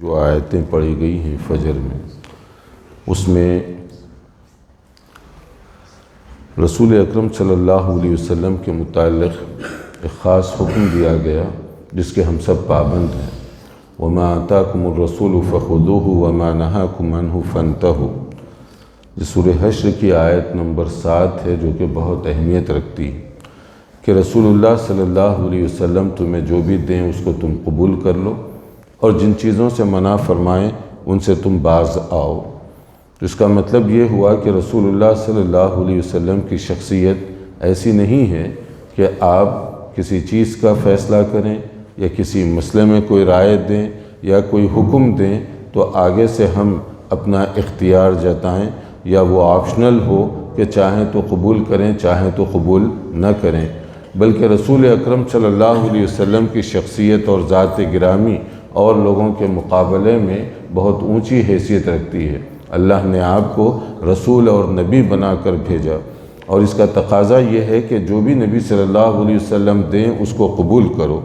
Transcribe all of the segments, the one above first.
جو آیتیں پڑھی گئی ہیں فجر میں، اس میں رسول اکرم صلی اللہ علیہ وسلم کے متعلق ایک خاص حکم دیا گیا جس کے ہم سب پابند ہیں۔ وَمَا آتَاكُمُ الرَّسُولُ فَخُذُوهُ وَمَا نَهَاكُمْ عَنْهُ فَانْتَهُوا، یہ سورہ حشر کی آیت نمبر 7 ہے، جو کہ بہت اہمیت رکھتی ہے کہ رسول اللہ صلی اللہ علیہ وسلم تمہیں جو بھی دیں اس کو تم قبول کر لو، اور جن چیزوں سے منع فرمائیں ان سے تم باز آؤ۔ اس کا مطلب یہ ہوا کہ رسول اللہ صلی اللہ علیہ وسلم کی شخصیت ایسی نہیں ہے کہ آپ کسی چیز کا فیصلہ کریں یا کسی مسئلے میں کوئی رائے دیں یا کوئی حکم دیں تو آگے سے ہم اپنا اختیار جتائیں، یا وہ آپشنل ہو کہ چاہیں تو قبول کریں چاہیں تو قبول نہ کریں، بلکہ رسول اکرم صلی اللہ علیہ وسلم کی شخصیت اور ذات گرامی اور لوگوں کے مقابلے میں بہت اونچی حیثیت رکھتی ہے۔ اللہ نے آپ کو رسول اور نبی بنا کر بھیجا، اور اس کا تقاضا یہ ہے کہ جو بھی نبی صلی اللہ علیہ وسلم دیں اس کو قبول کرو۔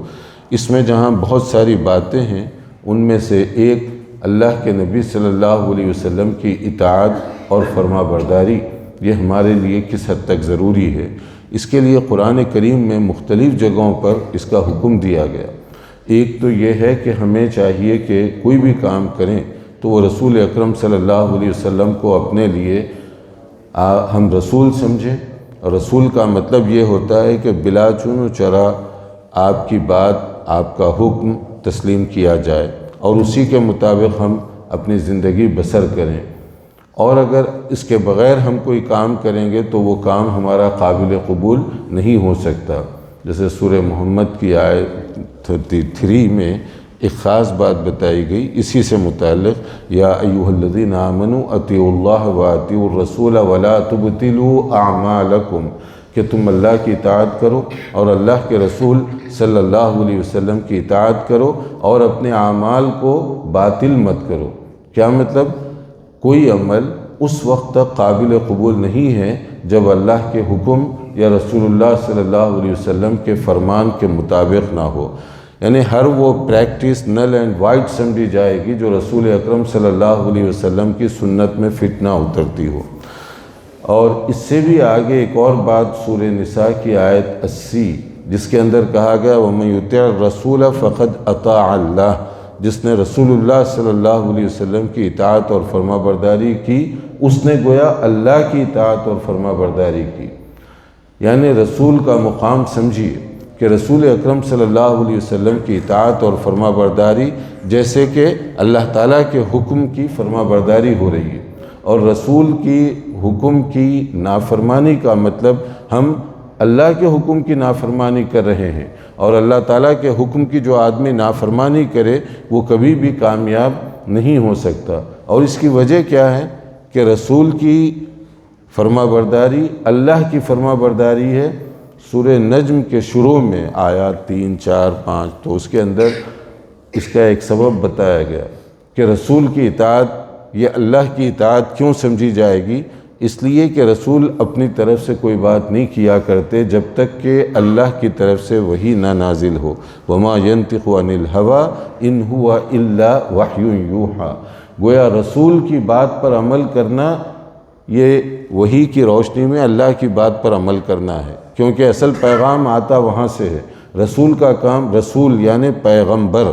اس میں جہاں بہت ساری باتیں ہیں، ان میں سے ایک اللہ کے نبی صلی اللہ علیہ وسلم کی اطاعت اور فرما برداری، یہ ہمارے لیے کس حد تک ضروری ہے۔ اس کے لیے قرآن کریم میں مختلف جگہوں پر اس کا حکم دیا گیا۔ ایک تو یہ ہے کہ ہمیں چاہیے کہ کوئی بھی کام کریں تو وہ رسول اکرم صلی اللہ علیہ وسلم کو اپنے لیے ہم رسول سمجھیں، اور رسول کا مطلب یہ ہوتا ہے کہ بلا چون و چرا آپ کی بات، آپ کا حکم تسلیم کیا جائے اور اسی کے مطابق ہم اپنی زندگی بسر کریں، اور اگر اس کے بغیر ہم کوئی کام کریں گے تو وہ کام ہمارا قابل قبول نہیں ہو سکتا۔ جیسے سورہ محمد کی آیت 33 میں ایک خاص بات بتائی گئی اسی سے متعلق، یا ایھا الذین آمنوا اطیعوا اللہ واطیعوا الرسول ولا تبطلوا اعمالکم، کہ تم اللہ کی اطاعت کرو اور اللہ کے رسول صلی اللہ علیہ وسلم کی اطاعت کرو اور اپنے اعمال کو باطل مت کرو۔ کیا مطلب؟ کوئی عمل اس وقت تک قابل قبول نہیں ہے جب اللہ کے حکم یا رسول اللہ صلی اللہ علیہ وسلم کے فرمان کے مطابق نہ ہو، یعنی ہر وہ پریکٹس نل اینڈ وائٹ سمجھی جائے گی جو رسول اکرم صلی اللہ علیہ وسلم کی سنت میں فٹ نہ اترتی ہو۔ اور اس سے بھی آگے ایک اور بات سورہ نساء کی آیت 80، جس کے اندر کہا گیا وَمَن يُطِعِ الرَّسُولَ فَقَدْ أَطَاعَ اللَّهَ، جس نے رسول اللہ صلی اللہ علیہ وسلم کی اطاعت اور فرما برداری کی اس نے گویا اللہ کی اطاعت اور فرما برداری کی۔ یعنی رسول کا مقام سمجھیے کہ رسول اکرم صلی اللہ علیہ وسلم کی اطاعت اور فرما برداری جیسے کہ اللہ تعالیٰ کے حکم کی فرما برداری ہو رہی ہے، اور رسول کی حکم کی نافرمانی کا مطلب ہم اللہ کے حکم کی نافرمانی کر رہے ہیں، اور اللہ تعالیٰ کے حکم کی جو آدمی نافرمانی کرے وہ کبھی بھی کامیاب نہیں ہو سکتا۔ اور اس کی وجہ کیا ہے کہ رسول کی فرما برداری اللہ کی فرما برداری ہے۔ سورہ نجم کے شروع میں آیات 3، 4، 5، تو اس کے اندر اس کا ایک سبب بتایا گیا کہ رسول کی اطاعت یہ اللہ کی اطاعت کیوں سمجھی جائے گی، اس لیے کہ رسول اپنی طرف سے کوئی بات نہیں کیا کرتے جب تک کہ اللہ کی طرف سے وحی نہ نازل ہو۔ وَمَا يَنطِقُ عَنِ الْهَوَىٰ إِنْ هُوَ إِلَّا وَحْيٌ يُوحَىٰ، گویا رسول کی بات پر عمل کرنا یہ وحی کی روشنی میں اللہ کی بات پر عمل کرنا ہے، کیونکہ اصل پیغام آتا وہاں سے ہے۔ رسول کا کام، رسول یعنی پیغمبر،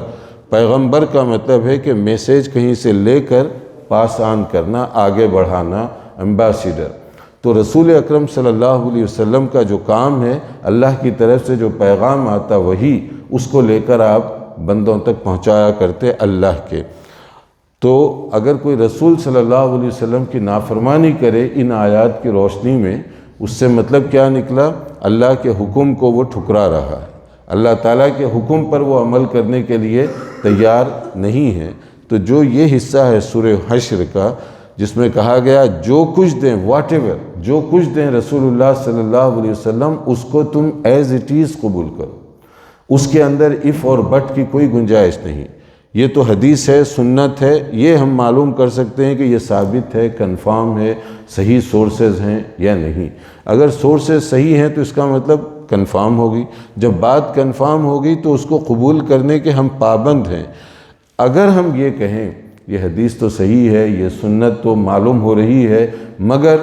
پیغمبر کا مطلب ہے کہ میسیج کہیں سے لے کر پاس آن کرنا، آگے بڑھانا، ایمبیسیڈر۔ تو رسول اکرم صلی اللہ علیہ وسلم کا جو کام ہے، اللہ کی طرف سے جو پیغام آتا وہی اس کو لے کر آپ بندوں تک پہنچایا کرتے اللہ کے۔ تو اگر کوئی رسول صلی اللہ علیہ وسلم کی نافرمانی کرے ان آیات کی روشنی میں، اس سے مطلب کیا نکلا؟ اللہ کے حکم کو وہ ٹھکرا رہا ہے، اللہ تعالیٰ کے حکم پر وہ عمل کرنے کے لیے تیار نہیں ہے۔ تو جو یہ حصہ ہے سورہ حشر کا جس میں کہا گیا جو کچھ دیں، واٹ ایور، جو کچھ دیں رسول اللہ صلی اللہ علیہ وسلم اس کو تم ایز اٹ از قبول کرو، اس کے اندر اف اور بٹ کی کوئی گنجائش نہیں۔ یہ تو حدیث ہے، سنت ہے، یہ ہم معلوم کر سکتے ہیں کہ یہ ثابت ہے، کنفارم ہے، صحیح سورسز ہیں یا نہیں۔ اگر سورسز صحیح ہیں تو اس کا مطلب کنفارم ہوگی، جب بات کنفارم ہوگی تو اس کو قبول کرنے کے ہم پابند ہیں۔ اگر ہم یہ کہیں یہ حدیث تو صحیح ہے، یہ سنت تو معلوم ہو رہی ہے، مگر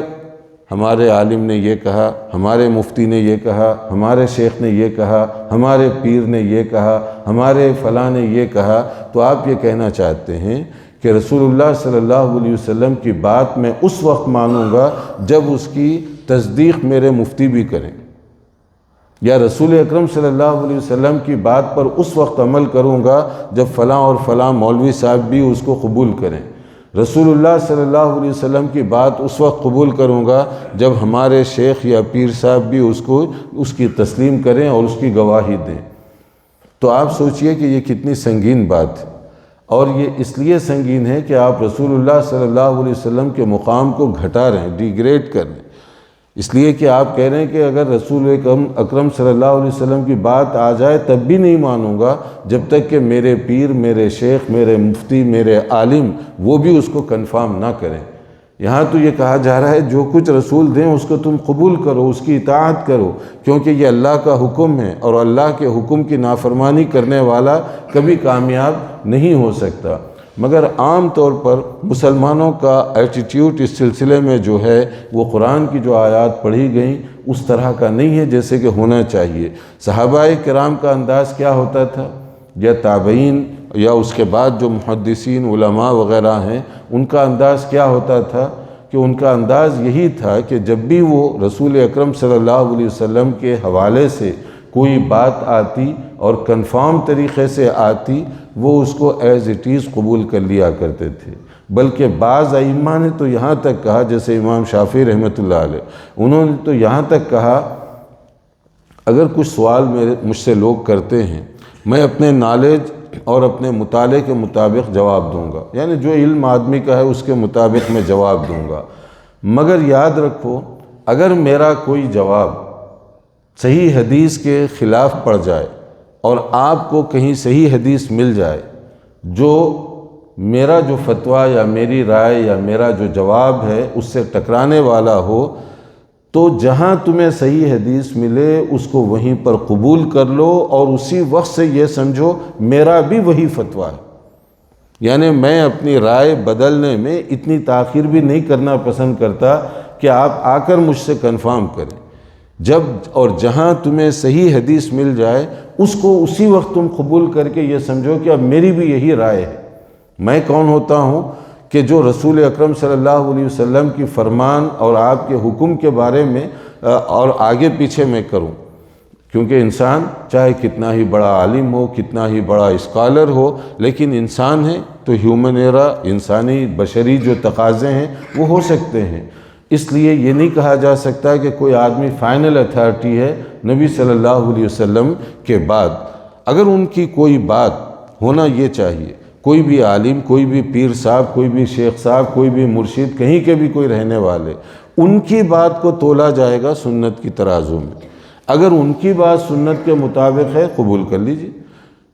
ہمارے عالم نے یہ کہا، ہمارے مفتی نے یہ کہا، ہمارے شیخ نے یہ کہا، ہمارے پیر نے یہ کہا، ہمارے فلاں نے یہ کہا، تو آپ یہ کہنا چاہتے ہیں کہ رسول اللہ صلی اللہ علیہ وسلم کی بات میں اس وقت مانوں گا جب اس کی تصدیق میرے مفتی بھی کریں، یا رسول اکرم صلی اللہ علیہ وسلم کی بات پر اس وقت عمل کروں گا جب فلاں اور فلاں مولوی صاحب بھی اس کو قبول کریں، رسول اللہ صلی اللہ علیہ وسلم کی بات اس وقت قبول کروں گا جب ہمارے شیخ یا پیر صاحب بھی اس کی تسلیم کریں اور اس کی گواہی دیں۔ تو آپ سوچئے کہ یہ کتنی سنگین بات ہے، اور یہ اس لیے سنگین ہے کہ آپ رسول اللہ صلی اللہ علیہ وسلم کے مقام کو گھٹا رہے ہیں، ڈیگریڈ کر رہے ہیں، اس لیے کہ آپ کہہ رہے ہیں کہ اگر رسول اکرم صلی اللہ علیہ وسلم کی بات آ جائے تب بھی نہیں مانوں گا جب تک کہ میرے پیر، میرے شیخ، میرے مفتی، میرے عالم وہ بھی اس کو کنفرم نہ کریں۔ یہاں تو یہ کہا جا رہا ہے جو کچھ رسول دیں اس کو تم قبول کرو، اس کی اطاعت کرو، کیونکہ یہ اللہ کا حکم ہے، اور اللہ کے حکم کی نافرمانی کرنے والا کبھی کامیاب نہیں ہو سکتا۔ مگر عام طور پر مسلمانوں کا ایٹیٹیوڈ اس سلسلے میں جو ہے وہ قرآن کی جو آیات پڑھی گئیں اس طرح کا نہیں ہے جیسے کہ ہونا چاہیے۔ صحابہ کرام کا انداز کیا ہوتا تھا، یا تابعین یا اس کے بعد جو محدثین علماء وغیرہ ہیں ان کا انداز کیا ہوتا تھا کہ ان کا انداز یہی تھا کہ جب بھی وہ رسول اکرم صلی اللہ علیہ وسلم کے حوالے سے کوئی بات آتی اور کنفرم طریقے سے آتی وہ اس کو ایز اٹ از قبول کر لیا کرتے تھے، بلکہ بعض ائمہ نے تو یہاں تک کہا، جیسے امام شافعی رحمۃ اللہ علیہ، انہوں نے تو یہاں تک کہا اگر کچھ سوال مجھ سے لوگ کرتے ہیں میں اپنے نالج اور اپنے مطالعے کے مطابق جواب دوں گا، یعنی جو علم آدمی کا ہے اس کے مطابق میں جواب دوں گا، مگر یاد رکھو اگر میرا کوئی جواب صحیح حدیث کے خلاف پڑ جائے اور آپ کو کہیں صحیح حدیث مل جائے جو میرا جو فتویٰ یا میری رائے یا میرا جو جواب ہے اس سے ٹکرانے والا ہو، تو جہاں تمہیں صحیح حدیث ملے اس کو وہیں پر قبول کر لو، اور اسی وقت سے یہ سمجھو میرا بھی وہی فتویٰ ہے، یعنی میں اپنی رائے بدلنے میں اتنی تاخیر بھی نہیں کرنا پسند کرتا کہ آپ آ کر مجھ سے کنفرم کریں۔ جب اور جہاں تمہیں صحیح حدیث مل جائے اس کو اسی وقت تم قبول کر کے یہ سمجھو کہ اب میری بھی یہی رائے ہے۔ میں کون ہوتا ہوں کہ جو رسول اکرم صلی اللہ علیہ وسلم کی فرمان اور آپ کے حکم کے بارے میں اور آگے پیچھے میں کروں، کیونکہ انسان چاہے کتنا ہی بڑا عالم ہو، کتنا ہی بڑا اسکالر ہو، لیکن انسان ہے تو ہیومن ایرا، انسانی بشری جو تقاضے ہیں وہ ہو سکتے ہیں۔ اس لیے یہ نہیں کہا جا سکتا کہ کوئی آدمی فائنل اتھارٹی ہے نبی صلی اللہ علیہ وسلم کے بعد۔ اگر ان کی کوئی بات ہونا یہ چاہیے، کوئی بھی عالم، کوئی بھی پیر صاحب، کوئی بھی شیخ صاحب، کوئی بھی مرشد، کہیں کے بھی کوئی رہنے والے، ان کی بات کو تولا جائے گا سنت کی ترازو میں۔ اگر ان کی بات سنت کے مطابق ہے قبول کر لیجیے،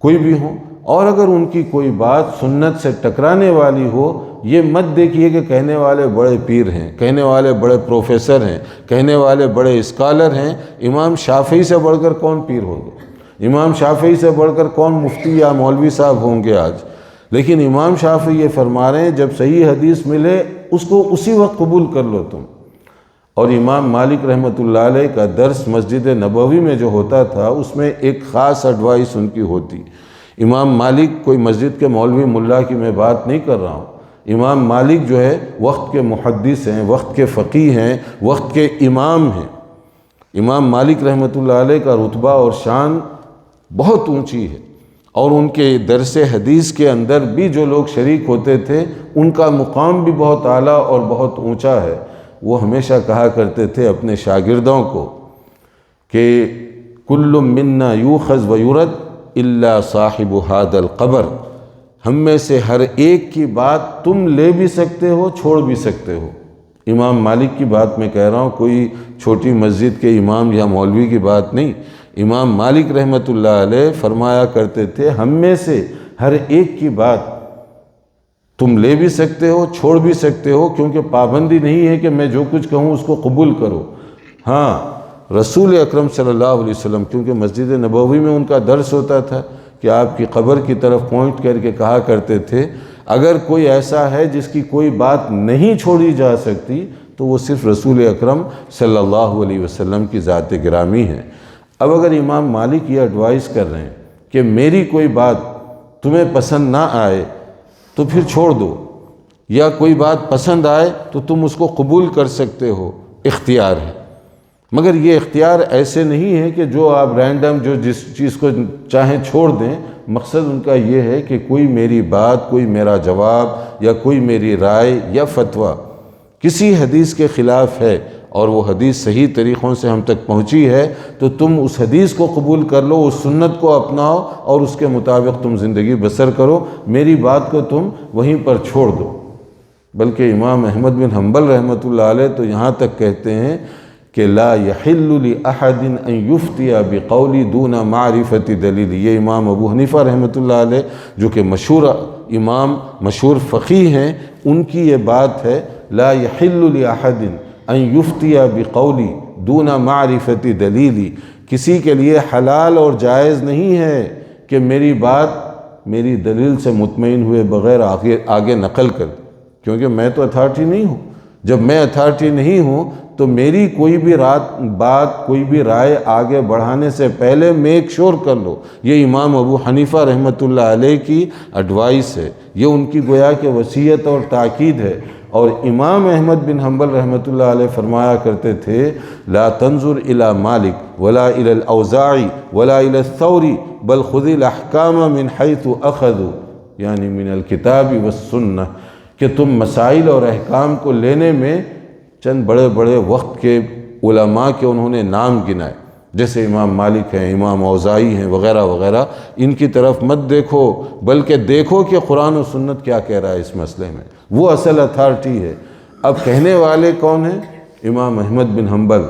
کوئی بھی ہو، اور اگر ان کی کوئی بات سنت سے ٹکرانے والی ہو، یہ مت دیکھیے کہ کہنے والے بڑے پیر ہیں، کہنے والے بڑے پروفیسر ہیں، کہنے والے بڑے اسکالر ہیں۔ امام شافعی سے بڑھ کر کون پیر ہوگا، امام شافعی سے بڑھ کر کون مفتی یا مولوی صاحب ہوں گے آج؟ لیکن امام شافعی یہ فرما رہے ہیں جب صحیح حدیث ملے اس کو اسی وقت قبول کر لو تم۔ اور امام مالک رحمۃ اللہ علیہ کا درس مسجد نبوی میں جو ہوتا تھا اس میں ایک خاص ایڈوائس ان کی ہوتی۔ امام مالک کوئی مسجد کے مولوی ملا کی میں بات نہیں کر رہا ہوں، امام مالک جو ہے وقت کے محدث ہیں، وقت کے فقیہ ہیں، وقت کے امام ہیں۔ امام مالک رحمۃ اللہ علیہ کا رتبہ اور شان بہت اونچی ہے، اور ان کے درس حدیث کے اندر بھی جو لوگ شریک ہوتے تھے ان کا مقام بھی بہت اعلیٰ اور بہت اونچا ہے۔ وہ ہمیشہ کہا کرتے تھے اپنے شاگردوں کو کہ کل منا یوخذ و یرد الا صاحب ھذا القبر، ہم میں سے ہر ایک کی بات تم لے بھی سکتے ہو، چھوڑ بھی سکتے ہو۔ امام مالک کی بات میں کہہ رہا ہوں، کوئی چھوٹی مسجد کے امام یا مولوی کی بات نہیں۔ امام مالک رحمۃ اللہ علیہ فرمایا کرتے تھے ہم میں سے ہر ایک کی بات تم لے بھی سکتے ہو، چھوڑ بھی سکتے ہو، کیونکہ پابندی نہیں ہے کہ میں جو کچھ کہوں اس کو قبول کرو۔ ہاں رسول اکرم صلی اللہ علیہ وسلم، کیونکہ مسجد نبوی میں ان کا درس ہوتا تھا، کہ آپ کی قبر کی طرف پوائنٹ کر کے کہا کرتے تھے اگر کوئی ایسا ہے جس کی کوئی بات نہیں چھوڑی جا سکتی تو وہ صرف رسول اکرم صلی اللہ علیہ وسلم کی ذات گرامی ہے۔ اب اگر امام مالک یہ ایڈوائز کر رہے ہیں کہ میری کوئی بات تمہیں پسند نہ آئے تو پھر چھوڑ دو، یا کوئی بات پسند آئے تو تم اس کو قبول کر سکتے ہو، اختیار ہے، مگر یہ اختیار ایسے نہیں ہے کہ جو آپ رینڈم جو جس چیز کو چاہیں چھوڑ دیں۔ مقصد ان کا یہ ہے کہ کوئی میری بات، کوئی میرا جواب یا کوئی میری رائے یا فتویٰ کسی حدیث کے خلاف ہے اور وہ حدیث صحیح طریقوں سے ہم تک پہنچی ہے تو تم اس حدیث کو قبول کر لو، اس سنت کو اپناؤ اور اس کے مطابق تم زندگی بسر کرو، میری بات کو تم وہیں پر چھوڑ دو۔ بلکہ امام احمد بن حنبل رحمۃ اللہ علیہ تو یہاں تک کہتے ہیں کہ لا یحل لأحد ان یفتی بقولی دون معرفت دلیل۔ یہ امام ابو حنیفہ رحمۃ اللہ علیہ جو کہ مشہور امام، مشہور فقیہ ہیں، ان کی یہ بات ہے لا یحل لأحد ان یفتی بقولی دون معرفت دلیل۔ کسی کے لیے حلال اور جائز نہیں ہے کہ میری بات میری دلیل سے مطمئن ہوئے بغیر آگے نقل کر، کیونکہ میں تو اتھارٹی نہیں ہوں۔ جب میں اتھارٹی نہیں ہوں تو میری کوئی بھی بات، کوئی بھی رائے آگے بڑھانے سے پہلے میک شور کر لو۔ یہ امام ابو حنیفہ رحمۃ اللہ علیہ کی ایڈوائس ہے، یہ ان کی گویا کہ وصیت اور تاکید ہے۔ اور امام احمد بن حنبل رحمۃ اللہ علیہ فرمایا کرتے تھے لا تنظر الى مالک ولا الى الاوزاعی ولا الى الثوری بل خذ الاحکام من حیث اخذوا، یعنی من الکتاب والسنہ، کہ تم مسائل اور احکام کو لینے میں چند بڑے بڑے وقت کے علماء کے انہوں نے نام گنائے، جیسے امام مالک ہیں، امام اوزاعی ہیں وغیرہ وغیرہ، ان کی طرف مت دیکھو بلکہ دیکھو کہ قرآن و سنت کیا کہہ رہا ہے اس مسئلے میں، وہ اصل اتھارٹی ہے۔ اب کہنے والے کون ہیں؟ امام احمد بن حنبل،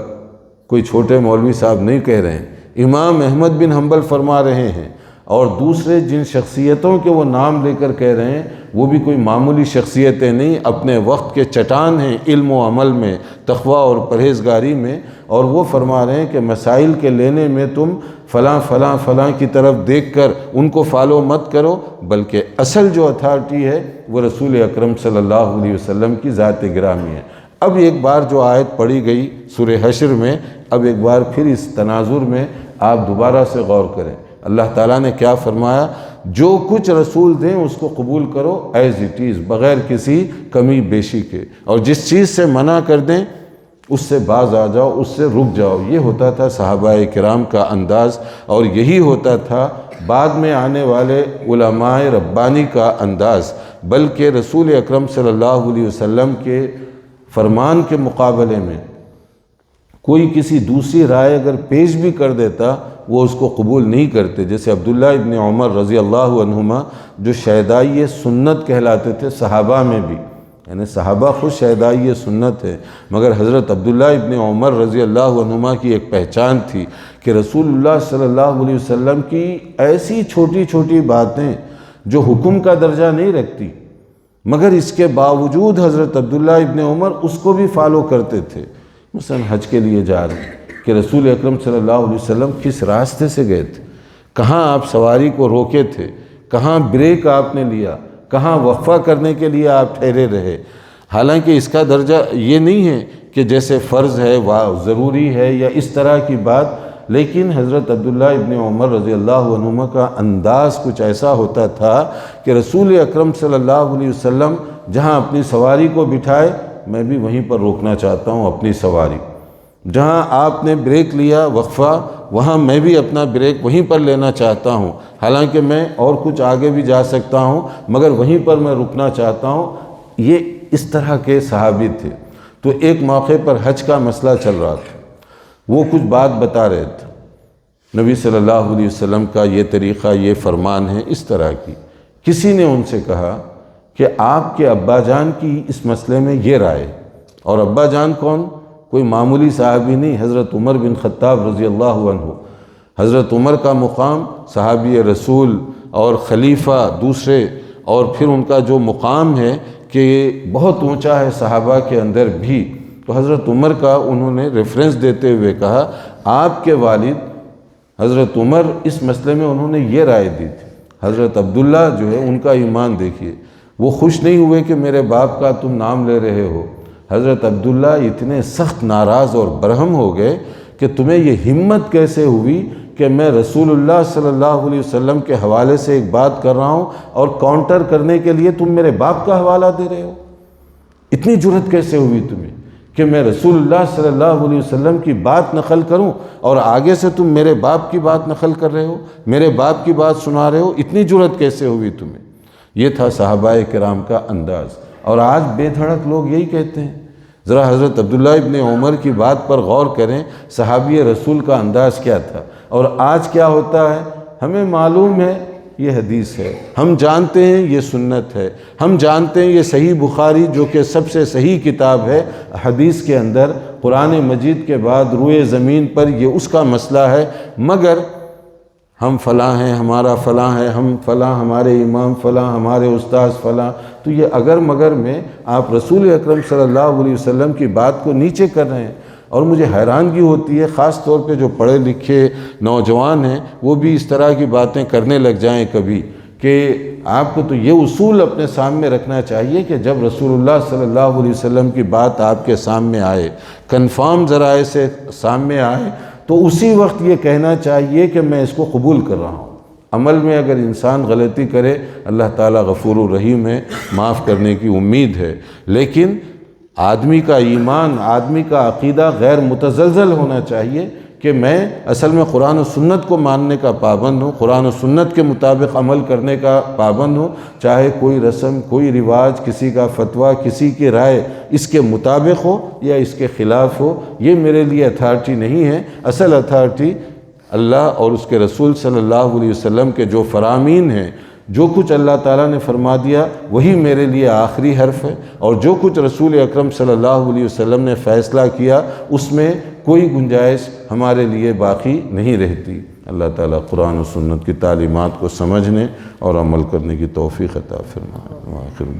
کوئی چھوٹے مولوی صاحب نہیں کہہ رہے ہیں، امام احمد بن حنبل فرما رہے ہیں۔ اور دوسرے جن شخصیتوں کے وہ نام لے کر کہہ رہے ہیں وہ بھی کوئی معمولی شخصیتیں نہیں، اپنے وقت کے چٹان ہیں علم و عمل میں، تقوی اور پرہیزگاری میں، اور وہ فرما رہے ہیں کہ مسائل کے لینے میں تم فلاں فلاں فلاں کی طرف دیکھ کر ان کو فالو مت کرو، بلکہ اصل جو اتھارٹی ہے وہ رسول اکرم صلی اللہ علیہ وسلم کی ذات گرامی ہے۔ اب ایک بار جو آیت پڑھی گئی سورہ حشر میں، اب ایک بار پھر اس تناظر میں آپ دوبارہ سے غور کریں۔ اللہ تعالیٰ نے کیا فرمایا؟ جو کچھ رسول دیں اس کو قبول کرو ایز اٹ از، بغیر کسی کمی بیشی کے، اور جس چیز سے منع کر دیں اس سے باز آ جاؤ، اس سے رک جاؤ۔ یہ ہوتا تھا صحابہ کرام کا انداز، اور یہی ہوتا تھا بعد میں آنے والے علماء ربانی کا انداز۔ بلکہ رسول اکرم صلی اللہ علیہ وسلم کے فرمان کے مقابلے میں کوئی کسی دوسری رائے اگر پیش بھی کر دیتا وہ اس کو قبول نہیں کرتے، جیسے عبداللہ ابن عمر رضی اللہ عنہما جو شہدائی سنت کہلاتے تھے صحابہ میں بھی، یعنی صحابہ خود شہدائی سنت ہے، مگر حضرت عبداللہ ابن عمر رضی اللہ عنہما کی ایک پہچان تھی کہ رسول اللہ صلی اللہ علیہ وسلم کی ایسی چھوٹی چھوٹی باتیں جو حکم کا درجہ نہیں رکھتی، مگر اس کے باوجود حضرت عبداللہ ابن عمر اس کو بھی فالو کرتے تھے۔ مثلا حج کے لیے جا رہے ہیں کہ رسول اکرم صلی اللہ علیہ وسلم کس راستے سے گئے تھے، کہاں آپ سواری کو روکے تھے، کہاں بریک آپ نے لیا، کہاں وقفہ کرنے کے لیے آپ ٹھہرے رہے۔ حالانکہ اس کا درجہ یہ نہیں ہے کہ جیسے فرض ہے ضروری ہے یا اس طرح کی بات، لیکن حضرت عبداللہ ابن عمر رضی اللہ عنہما کا انداز کچھ ایسا ہوتا تھا کہ رسول اکرم صلی اللہ علیہ وسلم جہاں اپنی سواری کو بٹھائے میں بھی وہیں پر روکنا چاہتا ہوں اپنی سواری، جہاں آپ نے بریک لیا وقفہ وہاں میں بھی اپنا بریک وہیں پر لینا چاہتا ہوں، حالانکہ میں اور کچھ آگے بھی جا سکتا ہوں مگر وہیں پر میں رکنا چاہتا ہوں۔ یہ اس طرح کے صحابی تھے۔ تو ایک موقع پر حج کا مسئلہ چل رہا تھا، وہ کچھ بات بتا رہے تھے، نبی صلی اللہ علیہ وسلم کا یہ طریقہ، یہ فرمان ہے، اس طرح کی۔ کسی نے ان سے کہا کہ آپ کے ابا جان کی اس مسئلے میں یہ رائے، اور ابا جان کون؟ کوئی معمولی صحابی نہیں، حضرت عمر بن خطاب رضی اللہ عنہ۔ حضرت عمر کا مقام صحابی رسول اور خلیفہ دوسرے، اور پھر ان کا جو مقام ہے کہ بہت اونچا ہے صحابہ کے اندر بھی۔ تو حضرت عمر کا انہوں نے ریفرنس دیتے ہوئے کہا آپ کے والد حضرت عمر اس مسئلے میں انہوں نے یہ رائے دی تھی۔ حضرت عبداللہ جو ہے ان کا ایمان دیکھیے، وہ خوش نہیں ہوئے کہ میرے باپ کا تم نام لے رہے ہو۔ حضرت عبداللہ اتنے سخت ناراض اور برہم ہو گئے کہ تمہیں یہ ہمت کیسے ہوئی کہ میں رسول اللہ صلی اللہ علیہ وسلم کے حوالے سے ایک بات کر رہا ہوں اور کاؤنٹر کرنے کے لیے تم میرے باپ کا حوالہ دے رہے ہو؟ اتنی جرأت کیسے ہوئی تمہیں کہ میں رسول اللہ صلی اللہ علیہ وسلم کی بات نقل کروں اور آگے سے تم میرے باپ کی بات نقل کر رہے ہو، میرے باپ کی بات سنا رہے ہو؟ اتنی جرأت کیسے ہوئی تمہیں؟ یہ تھا صحابہ کرام کا انداز۔ اور آج بے دھڑک لوگ یہی کہتے ہیں۔ ذرا حضرت عبداللہ ابن عمر کی بات پر غور کریں، صحابی رسول کا انداز کیا تھا اور آج کیا ہوتا ہے۔ ہمیں معلوم ہے یہ حدیث ہے، ہم جانتے ہیں یہ سنت ہے، ہم جانتے ہیں یہ صحیح بخاری جو کہ سب سے صحیح کتاب ہے حدیث کے اندر، قرآن مجید کے بعد روئے زمین پر یہ اس کا مسئلہ ہے، مگر ہم فلاں ہیں، ہمارا فلاں ہے، ہم فلاں، ہمارے امام فلاں، ہمارے استاذ فلاں۔ تو یہ اگر مگر میں آپ رسول اکرم صلی اللہ علیہ وسلم کی بات کو نیچے کر رہے ہیں۔ اور مجھے حیرانگی ہوتی ہے خاص طور پہ جو پڑھے لکھے نوجوان ہیں وہ بھی اس طرح کی باتیں کرنے لگ جائیں کبھی، کہ آپ کو تو یہ اصول اپنے سامنے رکھنا چاہیے کہ جب رسول اللہ صلی اللہ علیہ وسلم کی بات آپ کے سامنے آئے، کنفرم ذرائع سے سامنے آئے، تو اسی وقت یہ کہنا چاہیے کہ میں اس کو قبول کر رہا ہوں۔ عمل میں اگر انسان غلطی کرے، اللہ تعالیٰ غفور الرحیم ہے، معاف کرنے کی امید ہے، لیکن آدمی کا ایمان، آدمی کا عقیدہ غیر متزلزل ہونا چاہیے کہ میں اصل میں قرآن و سنت کو ماننے کا پابند ہوں، قرآن و سنت کے مطابق عمل کرنے کا پابند ہوں، چاہے کوئی رسم، کوئی رواج، کسی کا فتویٰ، کسی کی رائے اس کے مطابق ہو یا اس کے خلاف ہو، یہ میرے لیے اتھارٹی نہیں ہے۔ اصل اتھارٹی اللہ اور اس کے رسول صلی اللہ علیہ وسلم کے جو فرامین ہیں، جو کچھ اللہ تعالیٰ نے فرما دیا وہی میرے لیے آخری حرف ہے، اور جو کچھ رسول اکرم صلی اللہ علیہ وسلم نے فیصلہ کیا اس میں کوئی گنجائش ہمارے لیے باقی نہیں رہتی۔ اللہ تعالیٰ قرآن و سنت کی تعلیمات کو سمجھنے اور عمل کرنے کی توفیق عطا فرمائے۔